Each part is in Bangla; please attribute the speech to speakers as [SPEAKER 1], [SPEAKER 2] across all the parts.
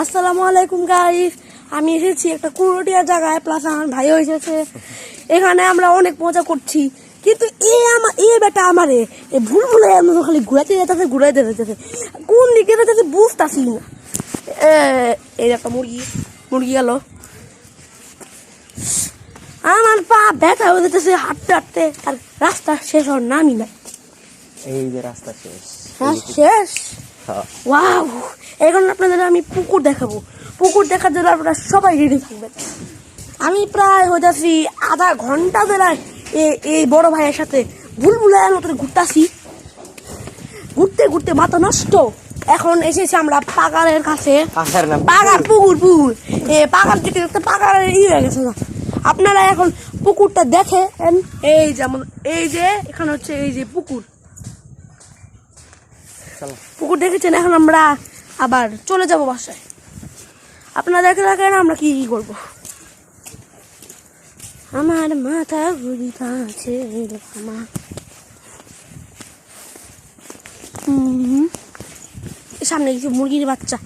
[SPEAKER 1] আসসালামু আলাইকুম গাইস, আমি এসেছি একটা কুড়োটিয়া জায়গায়, প্লাস আমার ভাইও এসেছে। এখানে আমরা অনেক মজা করছি, কিন্তু এই বেটা আমারে ভুল ভুলে খালি ঘুরাইতে যেতেছে কোন দিকে যেতেছে বুঝতেছি না। এই একটা মুরগি গেল, আমার পা ব্যথা হয়ে যেতেছে হাঁটতে হাঁটতে, আর রাস্তা শেষ হওয়ার নামই না।
[SPEAKER 2] এই যে রাস্তা শেষ,
[SPEAKER 1] শেষ। ওয়াও, এখন আপনাদের আমি পুকুর দেখাবো। পুকুর দেখার জন্য আপনারা সবাই রেডি থাকবেন। আমি প্রায় হইতাছি আধা ঘন্টা ধরে এই বড় ভাইয়ের সাথে ভুলভুলাইয়ার মতো ঘুরতাছি, ঘুরতে ঘুরতে মাথা নষ্ট। এখন এসেছি আমরা পাগারের কাছে। পাগার পুকুর পাগার যেতে দেখতে পাগারের হয়ে গেছে না। আপনারা এখন পুকুরটা দেখেন। এই যেমন এই যে এখানে হচ্ছে এই যে পুকুর দেখেছেন। এখন আমরা আবার চলে যাব বাসায়। আপনারা দেখে রাখেন আমরা কি করবো। আমার মাথা ঘুরি কাছে সামনে কিছু মুরগির বাচ্চা।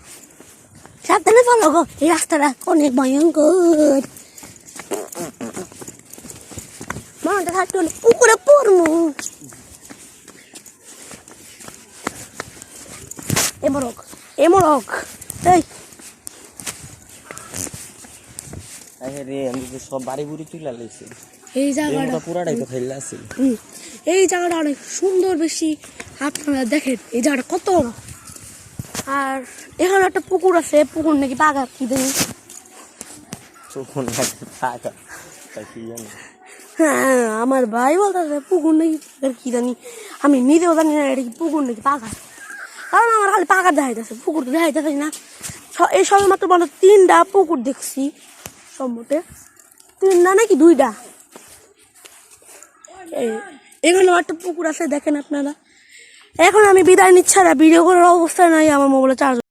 [SPEAKER 1] সাবধানে চলো গো, এই রাস্তাটা অনেক ভয়ঙ্কর। মাথা থাকতে হলে পুকুরে পড়বো। এমরক এই
[SPEAKER 2] সব বাড়ি বুড়ি তুলে লাইছে।
[SPEAKER 1] এই জায়গাটা
[SPEAKER 2] পুরাটাই তো ফেললে আছে।
[SPEAKER 1] এই জায়গাটা অনেক সুন্দর, বেশি আপনারা দেখেন এই জায়গাটা কত বড়। আর এখানে একটা পুকুর আছে, পুকুর নাকি পাগা কি জানি। হ্যাঁ, আমার ভাই বলতেছে পুকুর নাকি কি জানি, আমি নিজেও জানি না এটা কি পুকুর নাকি পাগা। কারণ আমার খালি পাগা দেখাইতেছে, পুকুর তো দেখাইতেছে না। এই সবে মাত্র বলো 3টা পুকুর দেখছি, সম্মতে 3টা নাকি 2টা। এখানে একটা পুকুর আছে, দেখেন আপনারা। এখন আমি বিদায় নিচ্ছি, ভিডিও করার অবস্থায় নাই, আমার মোবাইলে চার্জ